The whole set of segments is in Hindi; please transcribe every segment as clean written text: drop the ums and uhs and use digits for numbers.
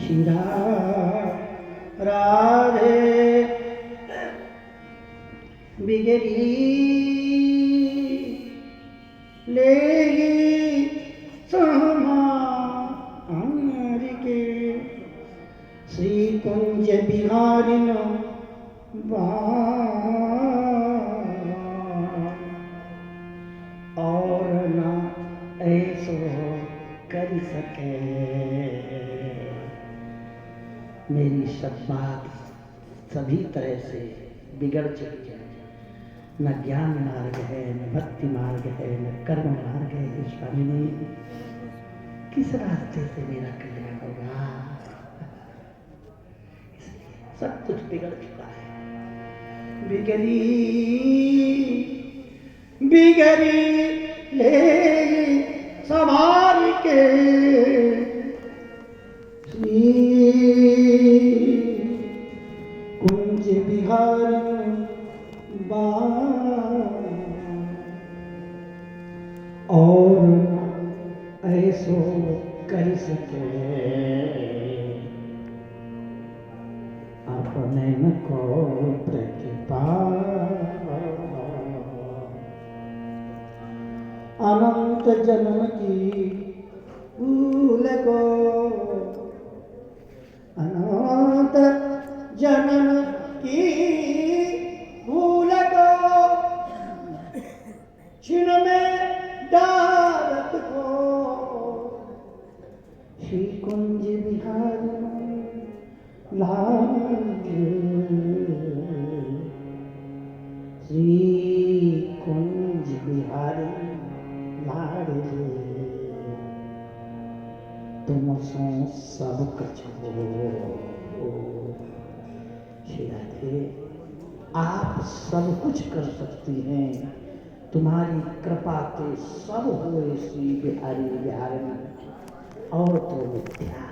शिरा राधे बिगड़ी लेगी समार के श्री कुंज बिहारिन और न ऐसो कर सके। मेरी सब बात सभी तरह से बिगड़ चुकी है। न ज्ञान मार्ग है, न भक्ति मार्ग है, न कर्म मार्ग है। स्वामी किस रास्ते से मेरा कल्याण होगा? सब कुछ बिगड़ चुका है। बिगड़ी बिगड़ी ले सवार के श्री कुंज बिहार और ऐसो कर सके। अपने को प्रतिपा अनंत जन्म की भूल को, अनंत जन्म की भूल को क्षण में डालत को श्री कुंज बिहारी लागे। श्री कुंज बिहारी लागे तुम सो सब कछ हो। श्री राधे आप सब कुछ कर सकती हैं, तुम्हारी कृपा के सब हुए श्री बिहारी बिहारी में। और तो मिथ्या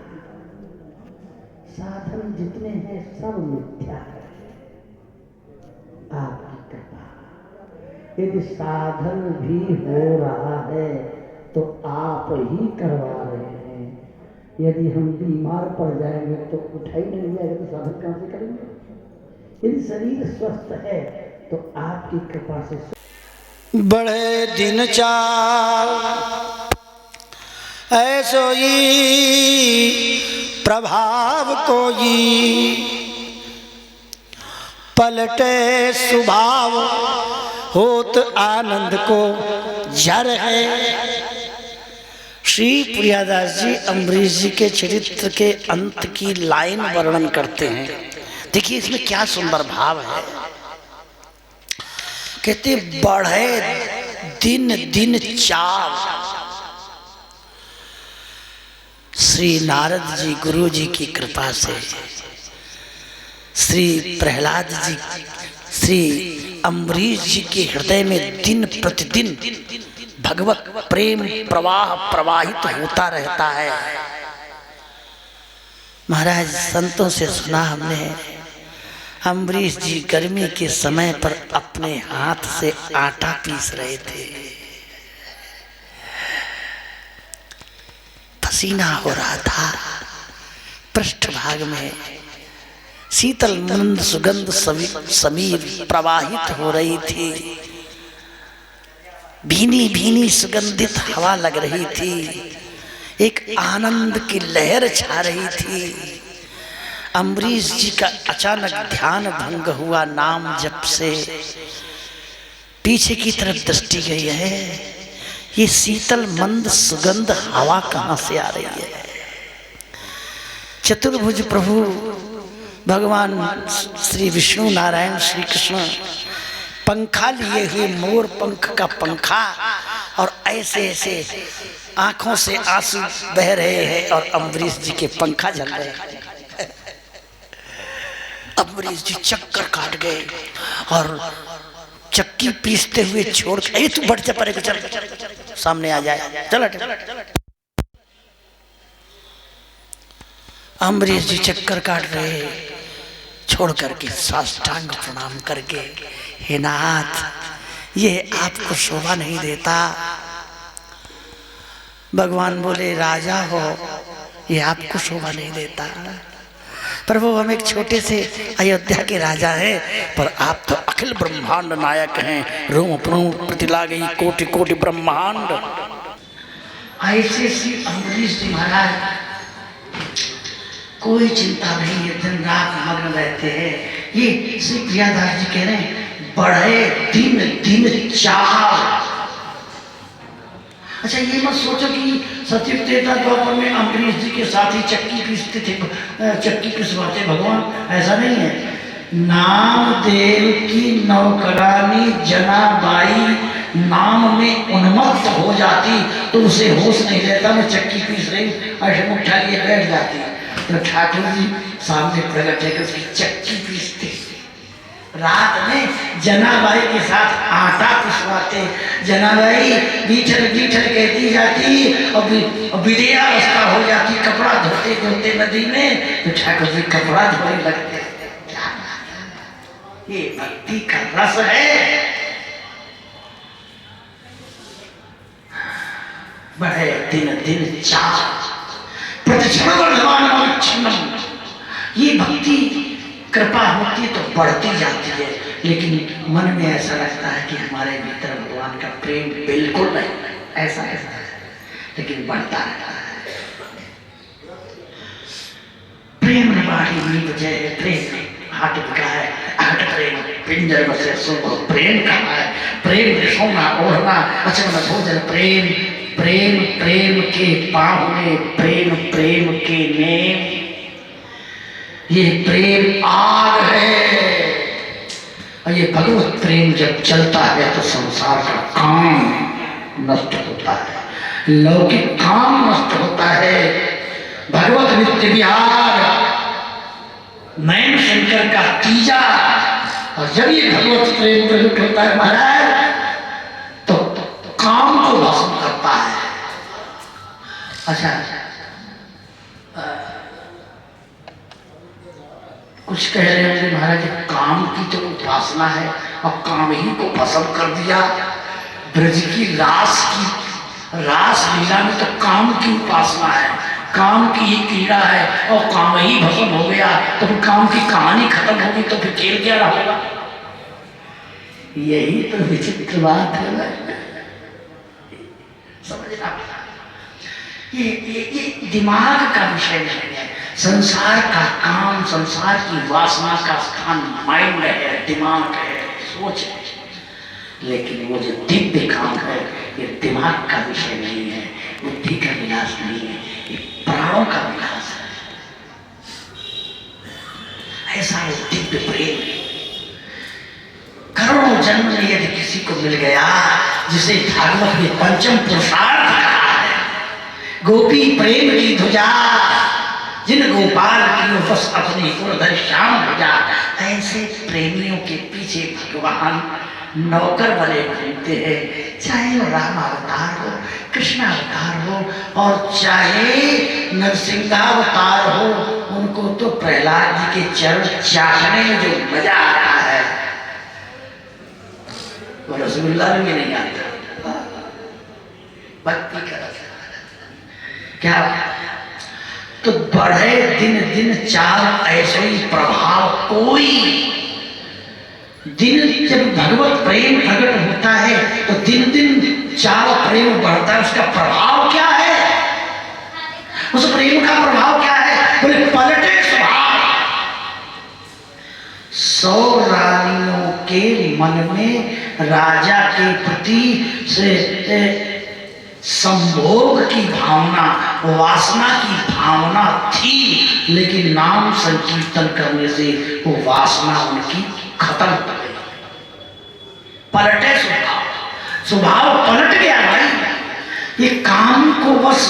साधन जितने हैं सब मिथ्या है। आपकी कृपा, यदि साधन भी हो रहा है तो आप ही करवा रहे हैं। यदि हम बीमार पड़ जाएंगे तो उठाई नहीं जाएगा तो साधन कहां से करेंगे? यदि शरीर स्वस्थ है तो आपकी कृपा से बढ़े दिन चाल ऐसो ही प्रभाव कोई पलटे स्वभाव होत आनंद को जर है। श्री प्रियादास जी अम्बरीश जी के चरित्र के अंत की लाइन वर्णन करते हैं। देखिए इसमें क्या सुंदर भाव है। कहते बढ़े दिन दिन चाव। श्री नारद जी गुरु जी की कृपा से श्री प्रहलाद जी श्री अम्बरीश जी के हृदय में दिन प्रतिदिन भगवत प्रेम प्रवाह प्रवाहित होता रहता है। महाराज संतों से सुना हमने, अम्बरीश जी गर्मी के समय पर अपने हाथ से आटा पीस रहे थे। पसीना हो रहा था, पृष्ठभाग में शीतल मंद सुगंध समीर प्रवाहित हो रही थी। भीनी भीनी सुगंधित हवा लग रही थी। एक आनंद की लहर छा रही थी। अम्बरीश जी का अचानक ध्यान भंग हुआ नाम जप से। पीछे की तरफ दृष्टि गई है, ये शीतल मंद सुगंध हवा कहां से आ रही है? चतुर्भुज प्रभु भगवान श्री विष्णु नारायण श्री कृष्ण पंखा लिए हुए, मोर पंख का पंखा, और ऐसे ऐसे आंखों से आंसू बह रहे हैं और अम्बरीश जी के पंखा जल रहे हैं। अम्बरीश जी चक्कर काट गए और चक्की पीसते हुए छोड़ के, तू बढ़ जा पड़ेगा, चल सामने आ जाए, चल। अम्बरीश जी चक्कर काट रहे, छोड़ करके साष्टांग प्रणाम करके, हे नाथ ये आपको शोभा नहीं देता। भगवान बोले राजा हो, ये आपको शोभा नहीं देता। प्रभु हम एक छोटे से अयोध्या के राजा हैं, पर आप तो अखिल ब्रह्मांड नायक हैं। रोम प्रोम प्रतिला गई कोटि कोटि ब्रह्मांड। ऐसे श्री अम्बरीश जी महाराज कोई चिंता नहीं है, दिन रात मग्न रहते हैं। ये श्री प्रियादास जी कह रहे हैं बढ़े दिन दिन चार। अच्छा ये मत सोचो कि सत्युग त्रेता द्वापर में अम्बरीश जी के साथ ही चक्की पीसते थे, चक्की पिसवाते भगवान, ऐसा नहीं है। नामदेव की नौकरानी जनाबाई नाम में उन्मत्त हो जाती तो उसे होश नहीं रहता, मैं चक्की पीस रही ऐसे मुठा लिए बैठ जाती। तो ठाकुर जी सामने प्रकट है उसकी चक्की पीसते, रात में जनाबाई के साथ आटा पिसवाते। जनाबाई बीठल बीठल कहती जाती और विदेहावस्था हो जाती, कपड़ा धोते धोते नदी में, तो ठाकुर जी कपड़ा धोने लगते। ये भक्ति का रस है। बढ़े दिन दिन चार प्रतिक्षण वर्धमान। ये भक्ति कृपा होती है तो बढ़ती जाती है, लेकिन मन में ऐसा लगता है कि हमारे भीतर भगवान का प्रेम बिल्कुल नहीं, ऐसा ऐसा है, लेकिन बढ़ता रहता है। प्रेम निवाड़ी नींद जय प्रेम हाट बिका है, हट प्रेम पिंजर बसे सो प्रेम कहा है। प्रेम सोना ओढ़ना अचन भोजन प्रेम, प्रेम प्रेम के पाहुने प्रेम प्रेम के नेम। ये प्रेम आग है, और ये भगवत प्रेम जब चलता है तो संसार का काम नष्ट होता है, लौकिक काम नष्ट होता है। भगवत नित्य विहार नयन शंकर का तीजा, और जब ये भगवत प्रेम प्रकट होता है महाराज तो काम को भस्म करता है। अच्छा कुछ कह रहे होंगे महाराज काम की तो उपासना है और काम ही को भस्म कर दिया। ब्रज की रास लीला में तो काम की उपासना है, काम की ही क्रीड़ा है, और काम ही भस्म हो गया तो फिर काम की कहानी खत्म होगी तो फिर खेल क्या रहेगा। यही तो विचित्र बात है, समझना। ये दिमाग का विषय नहीं है। संसार का काम, संसार की वासना का स्थान माइंड है, दिमाग है, सोच है, लेकिन वो जो दिव्य काम है ये दिमाग का विषय नहीं है, बुद्धि का विलास नहीं है, ये प्राणों का विलास है। ऐसा है दिव्य प्रेम। करोड़ों जन्म में यदि किसी को मिल गया, जिसे भागवत में पंचम पुरुषार्थ कहा है, गोपी प्रेम की ध्वजा जिन गोपाल की बस अपनी उर्धर श्याम भजा, ऐसे प्रेमियों के पीछे भगवान नौकर बने घूमते हैं। चाहे वो राम अवतार हो, कृष्ण अवतार हो, और चाहे नरसिंहावतार हो, उनको तो प्रहलाद जी के चरण चाटने में जो मजा आ रहा है वो रसगुल्ला में नहीं आता। भक्ति का रस क्या तो बढ़े दिन दिन चार ऐसे ही प्रभाव। कोई दिन जब भगवत प्रेम प्रकट होता है तो दिन दिन चार प्रेम बढ़ता है। उसका प्रभाव क्या है? उस प्रेम का प्रभाव क्या है? बोले पलटे स्वभाव। 100 रानियों के मन में राजा के प्रति से संभोग की भावना, वासना की भावना थी, लेकिन नाम संकीर्तन करने से वो वासना उनकी खत्म हो गई। पलटे स्वभाव पलट गया भाई। ये काम को वश,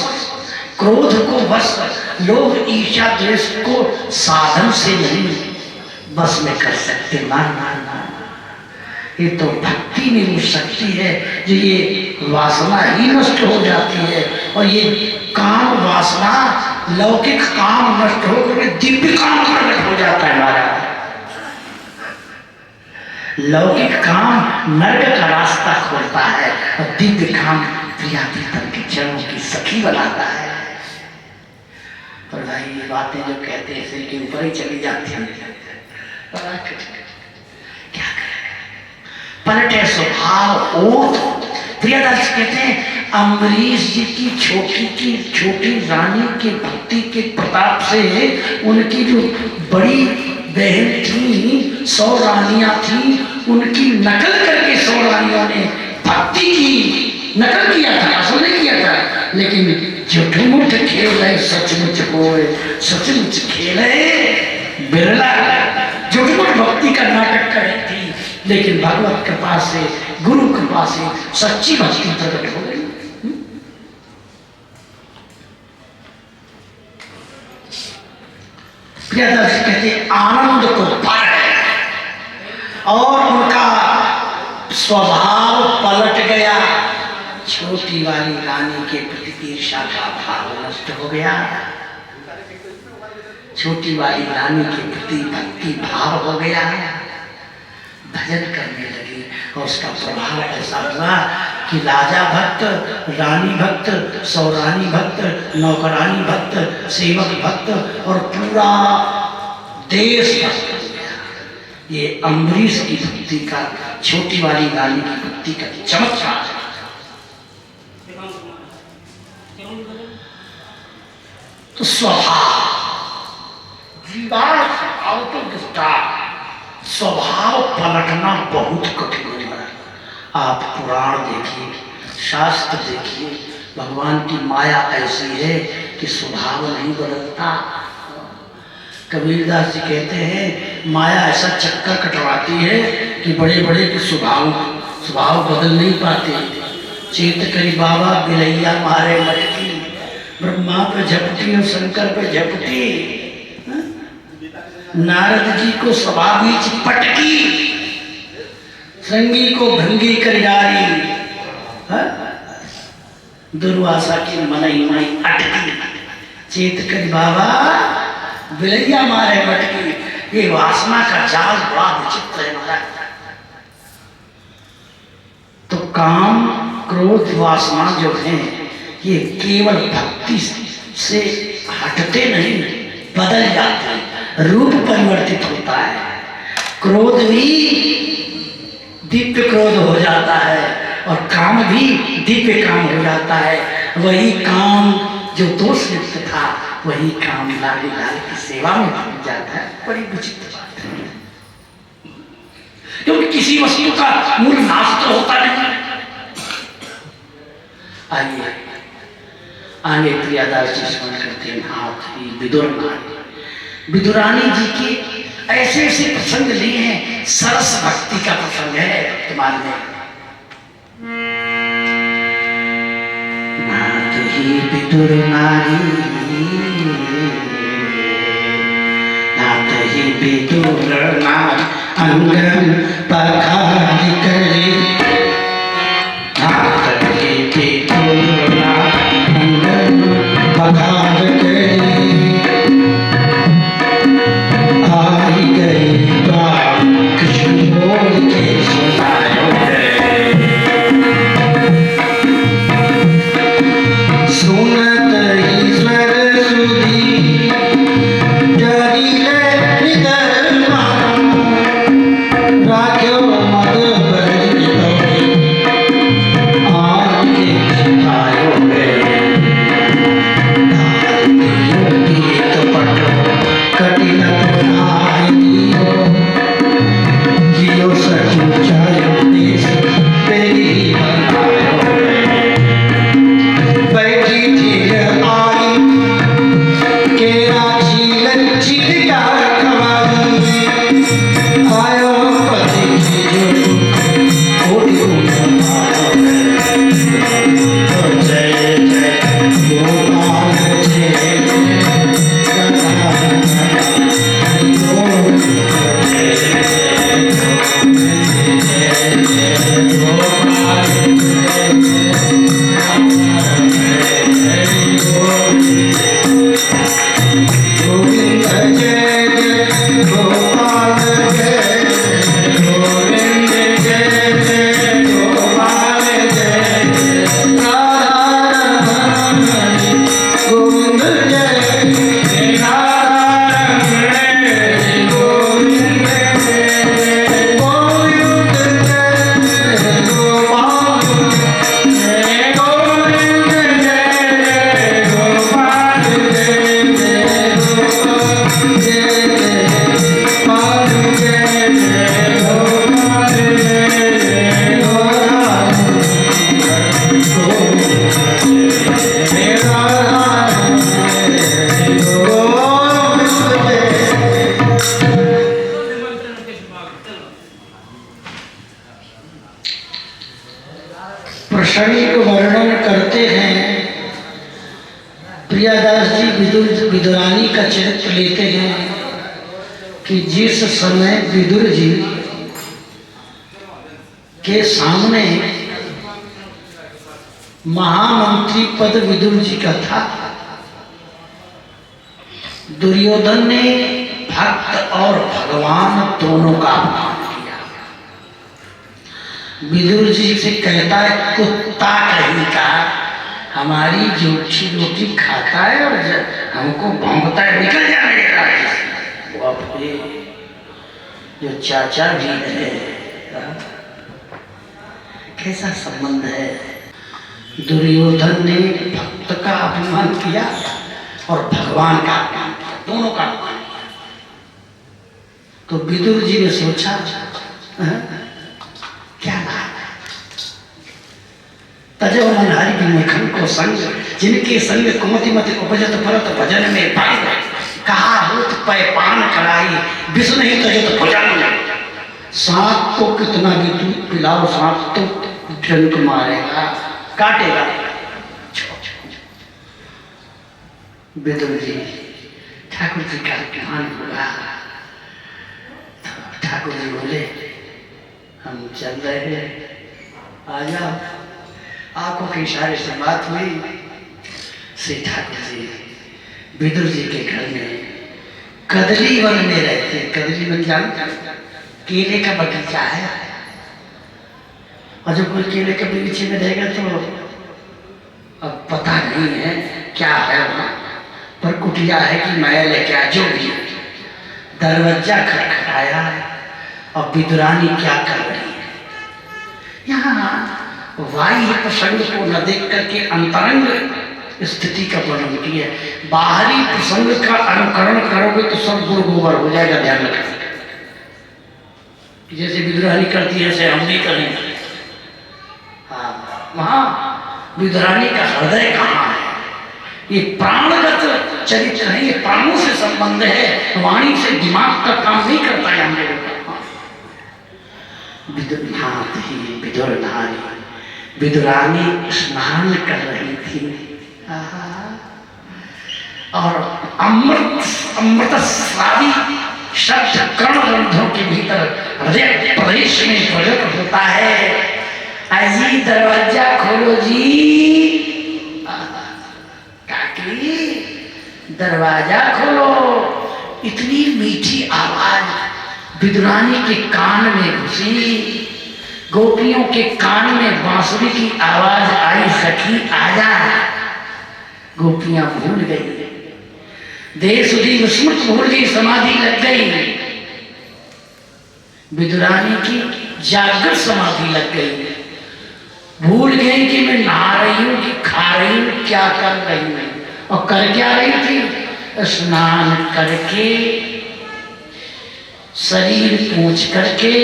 क्रोध को वश, लोभ ईर्ष्या द्वेष को साधन से नहीं बस में कर सकते। ना ना ना, ये तो भक्ति में वो शक्ति है जो ये वासना ही नष्ट हो जाती है। और ये काम वासना, लौकिक काम नष्ट होकर दिव्य काम प्रकट हो जाता है महाराज। लौकिक काम नरक का रास्ता खोलता है और दिव्य काम प्रिया प्रीतम के चरणों की सखी बनाता है। पर भाई ये बातें जो कहते हैं सिर के ऊपर ही चली जाती हैं। क्या करें, पलटे स्वभाव ओत। प्रियदास कहते हैं अम्बरीश जी की छोटी रानी के भक्ति के प्रताप से उनकी जो बड़ी बहन थी 100 रानियां थी, उनकी नकल करके 100 रानियों ने भक्ति की नकल किया था, असल नहीं किया था। लेकिन झूठ खेल सचमुच होए, सचमुच खेल बिरला झूठ भक्ति का नाटक कर रही थी। लेकिन भगवत कृपा से, गुरु कृपा से सच्ची भक्ति प्रकट हो गई। प्रियदर्शी कहते आनंद को पार और उनका स्वभाव पलट गया। छोटी वाली रानी के प्रति ईर्ष्या का भाव नष्ट हो गया। छोटी वाली रानी के प्रति भक्ति भाव हो गया। भजन करने लगी और उसका प्रभाव ऐसा हुआ कि राजा भक्त, रानी भक्त, सौरानी भक्त, नौकरानी भक्त, सेवक भक्त और पूरा देश भक्त हो गया। ये अम्बरीश की भक्ति का, छोटी वाली रानी की भक्ति का चमत्कार है। तो स्वभाव स्वभाव पलटना बहुत कठिन है। आप पुराण देखिए, शास्त्र देखिए, भगवान की माया ऐसी है कि स्वभाव नहीं बदलता। कबीरदास जी कहते हैं माया ऐसा चक्कर कटवाती है कि बड़े बड़े के स्वभाव बदल नहीं पाते। चेत करी बाबा बिलैया मारे मटकी, ब्रह्मा पे झपटी और शंकर पे झपटी। नारद जी को सभा बीच पटकी, संगी को भंगी कर जारी, दुर्वासा की मनई मई अटकी। चेत कर बाबा बिलैया मारे मटकी। ये वासना का जाल बड़ा विचित्र है महाराज। तो काम क्रोध वासना जो है ये केवल भक्ति से हटते नहीं, बदल जाते हैं, रूप परिवर्तित होता है। क्रोध भी दिव्य क्रोध हो जाता है और काम भी दिव्य काम हो जाता है। वही काम जो दोष युक्त था वही काम लाली लाल की सेवा में बन जाता है। बड़ी विचित्र बात है, क्योंकि किसी वस्तु का मूल नाश तो होता नहीं। आइए आगे प्रियदास जी स्मरण करते हैं नाथ विदुर नारी। विदुरानी जी के ऐसे ऐसे प्रसंग लिए हैं। सरस भक्ति का प्रसंग है वर्तमान में। नाथ ही विदुर नारी, नाथ ही विदुर नारी, अंगन पखारी करे। नाथ ही विदुर नारी, अंगन पखार करे। प्रियादास जी विदुरानी का चरित्र लेते हैं कि जिस समय विदुर जी के सामने महामंत्री पद विदुर जी का था, दुर्योधन ने भक्त और भगवान दोनों का अपमान किया। विदुर जी से कहता है, कुत्ता कहीं का हमारी जूठी रोटी खाता है और हमको भौंकता है, निकल जा मेरे राज्य। बाप रे, जो चाचा भी है, कैसा संबंध है। दुर्योधन ने भक्त का अपमान किया और भगवान का अपमान किया, दोनों का अपमान किया। तो विदुर जी ने सोचा क्या नाम है, तजो मन हरि विमुखन को संग, जिनके संग कुमति मति उपजत परत भजन में पाए, कहा होत पै पान कराई, विष नहीं तजत भुजन। सांप को कितना भी दूध पिलाओ, सांप तो जंतु मारेगा, काटेगा। विदुर जी ठाकुर जी का अपमान हुआ। ठाकुर जी बोले, हम चल रहे हैं, आ जाओ। आंखों के इशारे से बात हुई। श्री ठाकुर जी विदुर जी के घर में कदली वन में रहते। कदली वन जानते, केले का बगीचा है, और जब कोई केले के बगीचे में रहेगा तो अब पता नहीं है क्या है वहाँ पर, कुटिया है कि महल है क्या, जो भी। दरवाजा खटखटाया और विदुरानी क्या कर रही है। यहाँ बाह्य प्रसंग को न देख करके अंतरंग स्थिति का वर्णन किया। बाहरी प्रसंग का अनुकरण करोगे तो सब गुड़ गोबर हो जाएगा, ध्यान रखना। जैसे विदुरानी करती है ऐसे हम भी करेंगे। हाँ, वहाँ विदुरानी का हृदय कहाँ है, ये प्राणगत चरित्र है, ये प्राणों से संबंध है, वाणी से दिमाग का काम नहीं करता है हम लोगों का। विदुरनाथ ही विदुर नारी, विदुरानी स्नान कर रही थी और अमृत श्रावी शब्द कर्ण ग्रंथों के भीतर हृदय प्रदेश में प्रकट होता है। अजी दरवाजा खोलो जी, काकी दरवाजा खोलो। इतनी मीठी आवाज विदुरानी के कान में घुसी। गोपियों के कान में बांसुरी की आवाज आई, सखी आजा। गोपियां भूल गई, देह सुधी विस्मृत भूल गई, समाधि लग गई। विदुरानी की जागृत समाधि लग गई, भूल गई कि मैं नहा रही हूं कि खा रही हूं, क्या कर रही हूं। और कर क्या रही थी, स्नान करके शरीर पोंछ करके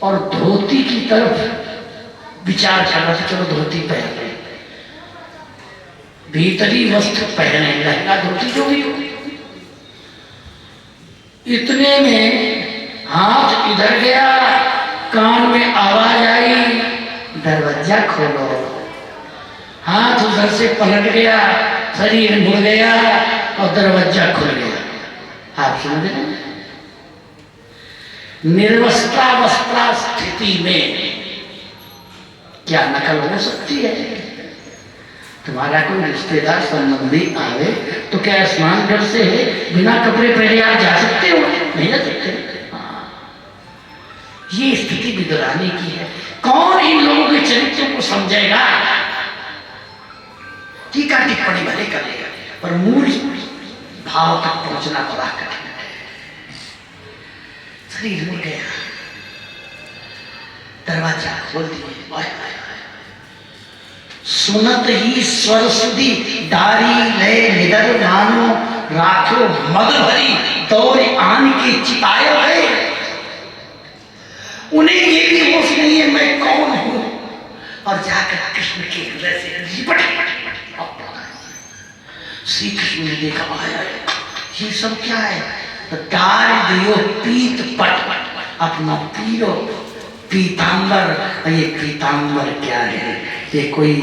और धोती की तरफ विचार कर रहा था, चलो धोती पहन ले, भीतरी वस्त्र पहने, लहंगा धोती जो भी हो। इतने में हाथ इधर गया, कान में आवाज आई, दरवाजा खोलो। हाथ उधर से पलट गया, शरीर मुड़ गया और दरवाजा खुल गया। आप समझ रहे हैं, निर्वस्त्रावस्था स्थिति में क्या नकल हो सकती है। तुम्हारा कोई रिश्तेदार संबंधी आवे तो क्या स्नान घर से बिना कपड़े पहने आप जा सकते हो? नहीं जा सकते। ये स्थिति विदुरानी की है। कौन इन लोगों के चरित्रों को समझेगा? टीका टिप्पणी भले करेगा, पर मूल भाव तक पहुंचना बड़ा कठिन है। शरीर मुड़ गया, दरवाजा खोल दिए, सुनत ही स्वर सुधी डारी ले निदर मानो, राखो मद भरी दौड़ आन की चिताय है। उन्हें ये भी होश नहीं है मैं कौन हूं, और जाकर कृष्ण के हृदय से लिपट श्री कृष्ण ने देखा, आया ये सब क्या है? तो डाल दियो पीत पट, अपना पीरो पीतांबर। ये पीतांबर क्या है? ये कोई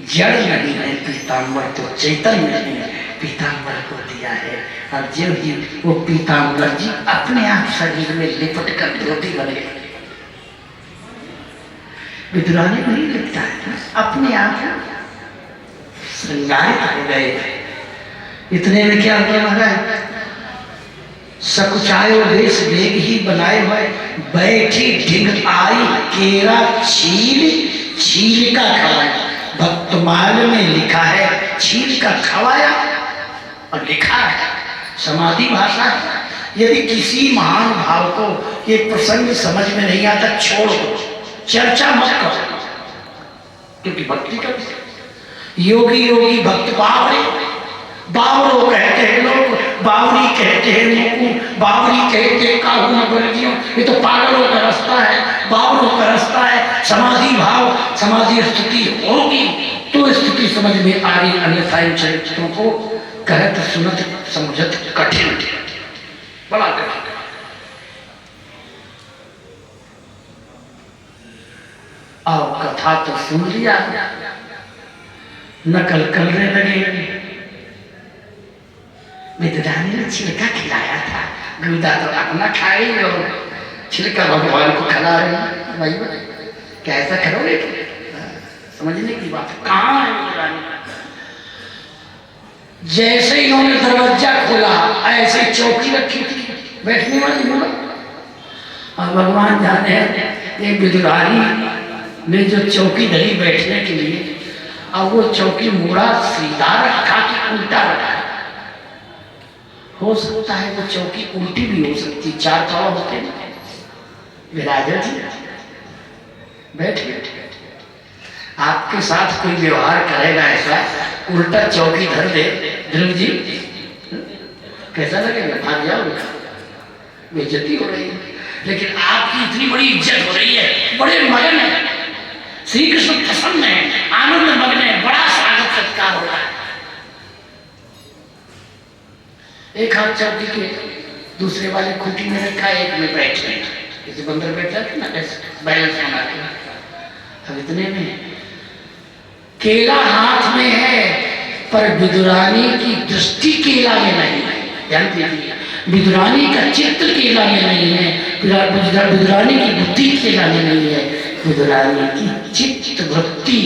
जड़ नहीं है, पीताम्बर तो चैतन्य ने पीताम्बर को दिया है। और जो ही वो पीताम्बर जी अपने आप शरीर में लिपट कर धोती बन गए। विदुरानी नहीं लिखता है, अपने आप श्रृंगारित हो गए। इतने में क्या हुआ महाराज, सकुचायो देश वेग ही बनाए हुए बैठी ढिंग आई केरा छील छील का खवाया। भक्तमाल में लिखा है छील का खवाया और लिखा है समाधि भाषा। यदि किसी महान भाव को ये प्रसंग समझ में नहीं आता छोड़ दो, चर्चा मत करो, क्योंकि भक्ति का योगी योगी भक्त बावरे बावरो कहते हैं लोग, बावरी कहते हैं लोग, बावरी कहते हैं काहू नगरियों, ये तो पागलों का रास्ता है, बावरों का रास्ता है। समाधि भाव समाधि स्थिति होगी तो स्थिति समझ में आ रही, अन्यथा इन चरित्रों को कहत सुनत समझत कठिन, बड़ा कठिन। और कथा तो सुन लिया, नकल करने लगे। विदुरानी ने छिलका खिलाया था, गुदा तो अपना खाई और छिलका भगवान को खिला रहे। भाई क्या ऐसा करोगे? समझने की बात कहाँ है विदुरानी। जैसे ही उन्होंने दरवाजा खोला ऐसे चौकी रखी थी बैठने वाली बोला, और भगवान जाने ये विदुरानी ने जो चौकी धरी बैठने के लिए, अब वो चौकी मुड़ा सीधा रखा कि उल्टा रखा। हो सकता है वो चौकी उल्टी भी हो सकती, चार पाव होते हैं। विराजर जी बैठिए, आपके साथ कोई व्यवहार करेगा ऐसा उल्टा चौकी धर दे, ध्रुव जी कैसा लगेगा? भाग जाओगे, बेइज्जती हो रही है। लेकिन आपकी इतनी बड़ी इज्जत हो रही है, बड़े मगन है, श्री कृष्ण प्रसन्न है, आनंद मग्न है, बड़ा स्वागत सत्कार हो रहा है। एक हाथ चौकी के दूसरे वाले खूंटी में रखा, एक में बैठ रहे, जैसे बंदर बैठा था ना, बैलेंस बना के। अब इतने में केला हाथ में है, पर विदुरानी की दृष्टि केला में नहीं है। ध्यान दीजिए, विदुरानी का चित्र केला में नहीं है, विदुरानी की बुद्धि केला में नहीं है, विदुरानी की चित्त वृत्ति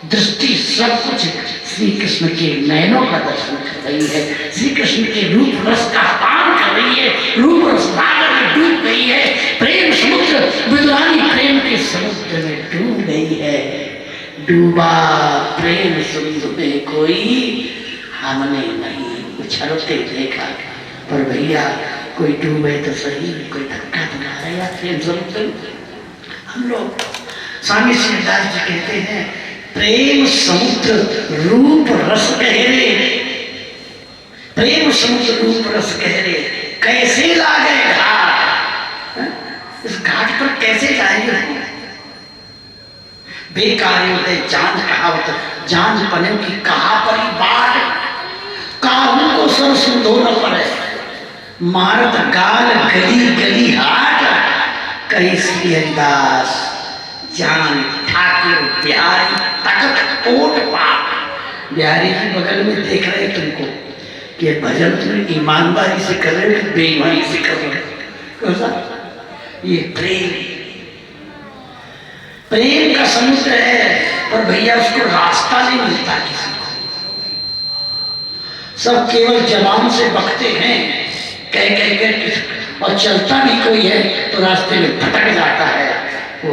दृष्टि सब कुछ श्री कृष्ण के नयनों का दर्शन कर रही है, श्री कृष्ण के रूप रस का पान कर रही है, रूप रस सागर में डूब गई है, प्रेम समुद्र विदुरानी प्रेम के समुद्र में डूब गई है। डूबा प्रेम समुद्र में कोई हमने नहीं उछलते देखा, पर भैया कोई डूबे तो सही, कोई धक्का तो ना रहा प्रेम समुद्र। हम लोग स्वामी श्रीदास जी कहते हैं प्रेम समुद्र रूप रस गहरे, प्रेम समुद्र रूप रस गहरे, कैसे लागे घाट, इस घाट पर कैसे जाएंगे? बेकार होते जान कहावत, जान पने की कहा परी बाढ़, काहू को सर सुंदो न पड़े, मारत गाल गली गली हाट, कई श्री हरिदास जान ठाकुर बिहारी तकत ओट पाट। बिहारी जी बगल में देख रहे तुमको कि भजन तुम ईमानदारी से कर रहे हो, बेईमानी से कर रहे हो। ये प्रेम का समुद्र है, पर भैया उसको रास्ता नहीं मिलता किसी को। सब केवल जबान से बकते हैं, कह कह कर, और चलता भी कोई है तो रास्ते में भटक जाता है, वो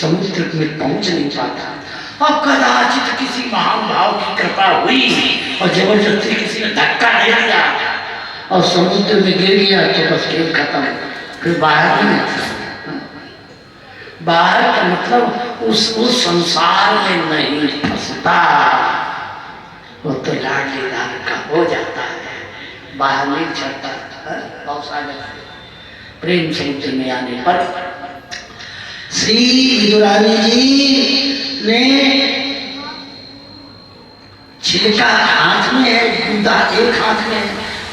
समुद्र में पहुंच नहीं पाता। और कदाचित किसी महान भाव की कृपा हुई और जबरदस्ती किसी ने धक्का दे दिया और समुद्र में गिर गया तो बस खेल खत्म, फिर बाहर नहीं। बाहर का मतलब उस संसार में नहीं फंसता, वो तो लाडली लाल का हो जाता है, बाहर नहीं चढ़ता। प्रेम समुद्र में आने पर श्री विदुरानी जी ने छिलका हाथ में है, गूदा एक हाथ में,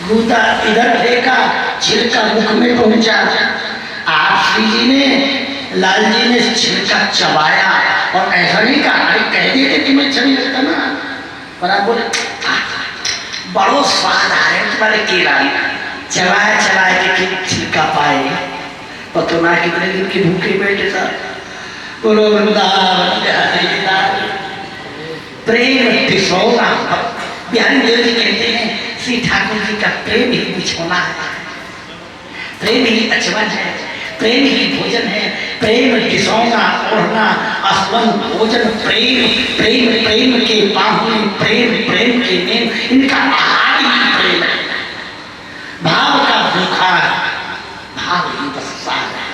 गूदा इधर फेंका, छिलका मुख में पहुंचा। आप श्री जी ने लाल जी ने छिलका चबाया और ऐसा नहीं कहा, अरे कह देते कि मैं अच्छा नहीं लगता ना, पर आप बोले बड़ो स्वाद आ रहे तुम्हारे केला, चलाए चलाए के छिलका पाए, पतो ना कितने दिन की भूखे बैठे था। बोलो वृंदावन बिहारी लाल, प्रेम बिछोना। बिहारी देव जी कहते हैं श्री ठाकुर जी का प्रेम ही बिछोना है, प्रेम ही अचवन है, प्रेम ही भोजन है। प्रेम बिछोना ओढ़ना असवन भोजन, प्रेम प्रेम प्रेम के पाहुने, प्रेम प्रेम के नेम, इनका आहार ही प्रेम है। भाव का भूखा, भाव ही बस सार है।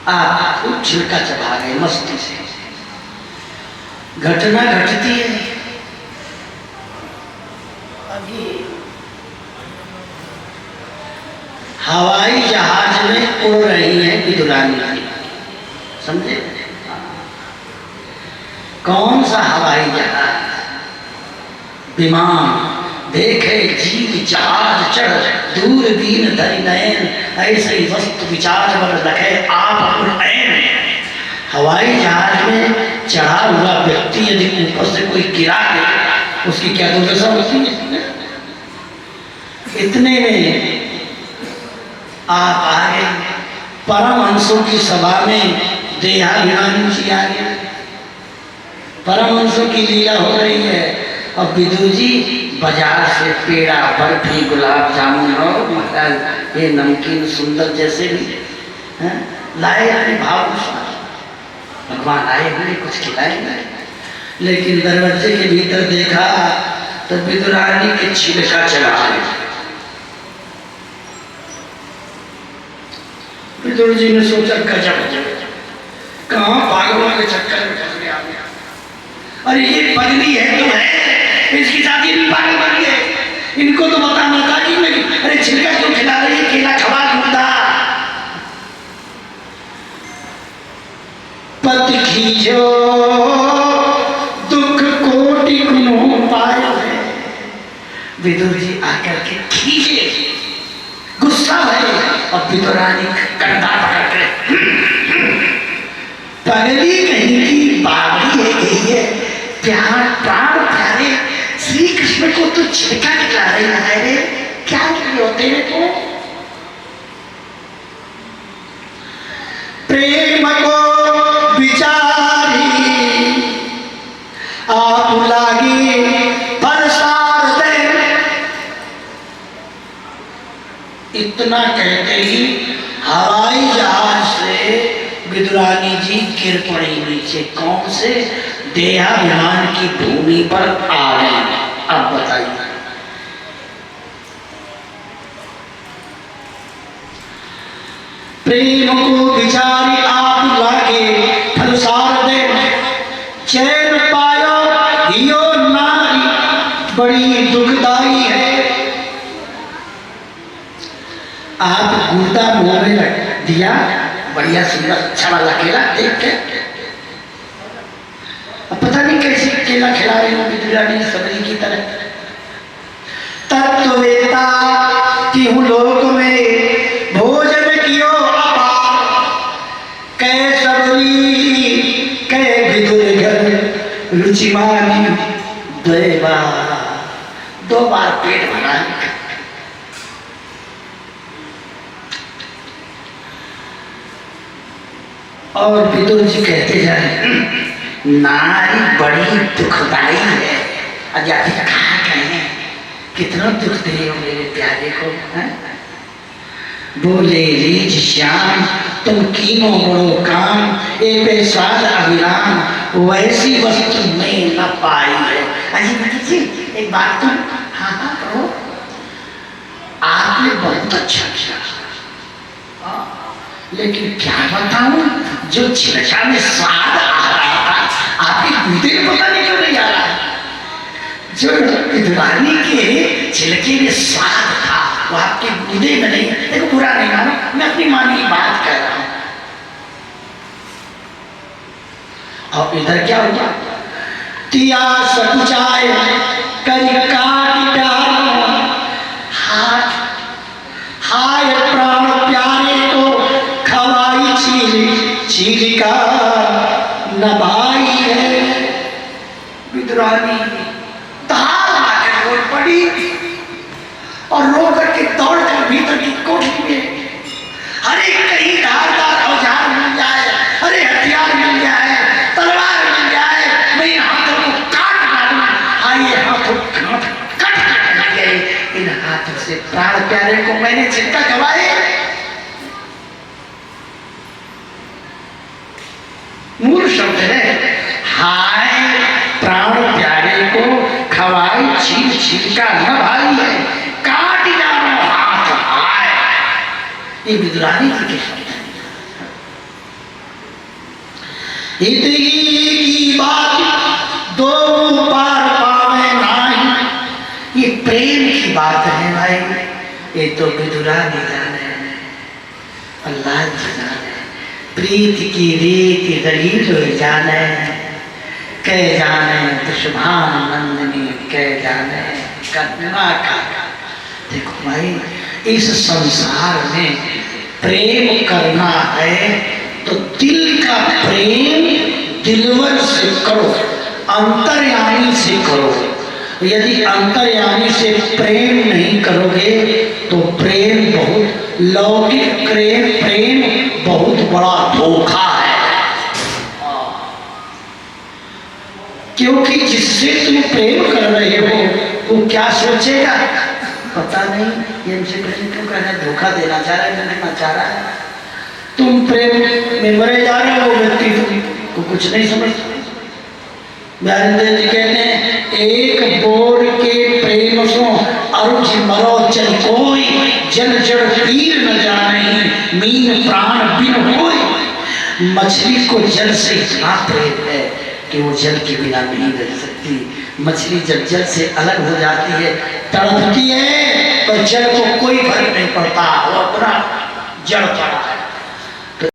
आप खूब छिलका चढ़ा गए मस्ती से, घटना घटती है। अभी हवाई जहाज में उड़ रही है विदुरानी, समझे? कौन सा हवाई जहाज? विमान देखे जीव जहाज चढ़, दूरबीन धरि नयन, ऐसे ही वस्तु विचार वर रखे आप उड़ैन। हवाई जहाज में चढ़ा हुआ व्यक्ति यदि ऊपर से कोई गिरा दे, उसकी क्या दुर्दशा होती है? इतने में आप आ गए परमहंसों की सभा में, देहाभिमानी जी आ गए, परमहंसों की लीला हो रही है। और विदुर जी बाजार से पेड़ा, बर्फी, गुलाब जामुन और महाराज ये नमकीन सुंदर जैसे भी लाए अपने भाव भगवान आए हुए कुछ खिलाएंगे। लेकिन दरवाजे के भीतर देखा तो विदुरानी के छिलका चला है। विदुर जी ने सोचा गजब, कहाँ भागवा के चक्कर में फंस गया। अरे ये पगली है तो है, इसकी शादी भी पागल बन गए, इनको तो बताना था कि नहीं। अरे छिलका क्यों खिला रही है, केला खवा दूंगा। पति खींचो दुख कोटि गुनो पायो है। विदुर जी आकर के खींचे, गुस्सा है, और विदुरानी कंधा पकड़ के पगली कहीं की बावली है, गई है, प्यार प्राण प्यारे श्री कृष्ण को तो छिलका खिला रही है रे, क्या किए होते हैं तो? प्रेम को विचारी आप लागी बरसात दे। इतना कहते ही हवाई जहाज से विदुरानी जी गिर पड़ी नीचे। कौन से? देहाभिमान की भूमि पर आ गई। अब बताइए, प्रेम को विचारी आप लागे फलसार दे, चैन पायो हियो नारी बड़ी दुखदाई है। आप गुर्दा मुंह में रख दिया, बढ़िया सुंदर अच्छा वाला केला देख के, अब पता नहीं कैसे केला खिला रही हूँ विदुरानी सबरी की तरह। तत्ववेता की हूँ लोक में भोजन कियो अपार, कै सबरी कै विदुर घर रुचिमानी दो बार पेट भरा। और विदुर जी कहते जाए नारी बड़ी दुखदाई है। अजाति कहा कहें कितना दुख दे हो मेरे प्यारे को है? बोले रीझ श्याम तुम कीनो बड़ो काम, ए पे स्वाद अभिराम वैसी वस्तु में न पाई है। अजी बेटी जी एक बात तुम, हाँ हाँ कहो। आपने बहुत अच्छा किया, लेकिन क्या बताऊं, जो छिलका में स्वाद आ रहा था आपके गूदे में पता नहीं क्यों नहीं आ रहा है। जो विदुरानी के छिलके में स्वाद था वो आपके गूदे में नहीं। देखो बुरा नहीं मानो, मैं अपनी माँ की बात कर रहा हूं। और इधर क्या हुआ? तिया सकुचाए करी काट डालो, हाथ हाय प्राण प्यारे को खवाई चील छिलका न भाई है। विदुरानी धार मारकर बोल पड़ी और रो करके दौड़ कर भीतर की कोठी में, अरे कहीं धारदार औजार मिल जाए, अरे हथियार मिल जाए, तलवार मिल जाए, मैं इन हाथों को काट डालूं। आइए हाथों कट गए, इन हाथों से प्राण प्यारे को मैंने जिंदा गवाए। मूल शब्द है हाय प्राण प्यारे को खवाई छील छील का न भाई है, काट डालो हाथ हाय। ये विदुरानी जी के शब्द हैं। इतनी की बात दो पार पावे नाही, ये प्रेम की बात है भाई। ये तो विदुरानी जाने, अल्लाह जी जाने, प्रीति की रीति दरी तो जाने, कह जाने दुश्मन नंदनी, कह जाने कन्या का। देखो भाई इस संसार में प्रेम करना है तो दिल का प्रेम दिलवर से करो, अंतर्यामी से करो। यदि अंतर्यामी से प्रेम नहीं करोगे तो प्रेम बहुत लौकिक प्रेम बहुत बड़ा धोखा है। क्योंकि जिससे तुम प्रेम कर रहे हो वो क्या सोचेगा पता नहीं, ये हमसे प्रेम क्यों कर रहा है, धोखा देना चाह रहा है, मिलना चाह रहा है। तुम प्रेम में मरे जा रहे हो, व्यक्ति तुमको कुछ नहीं समझता। नरेंद्र जी कहते हैं एक बोर के प्रेम सो अरुचि मरो चल कोई, जल जड़ पीर न जाने मीन प्राण बिन होई। मछली को जल से इतना प्रेम है कि वो जल के बिना नहीं रह सकती। मछली जब जल से अलग हो जाती है, तड़पती है, तो जल को कोई फर्क नहीं पड़ता, वो अपना जड़ पड़ा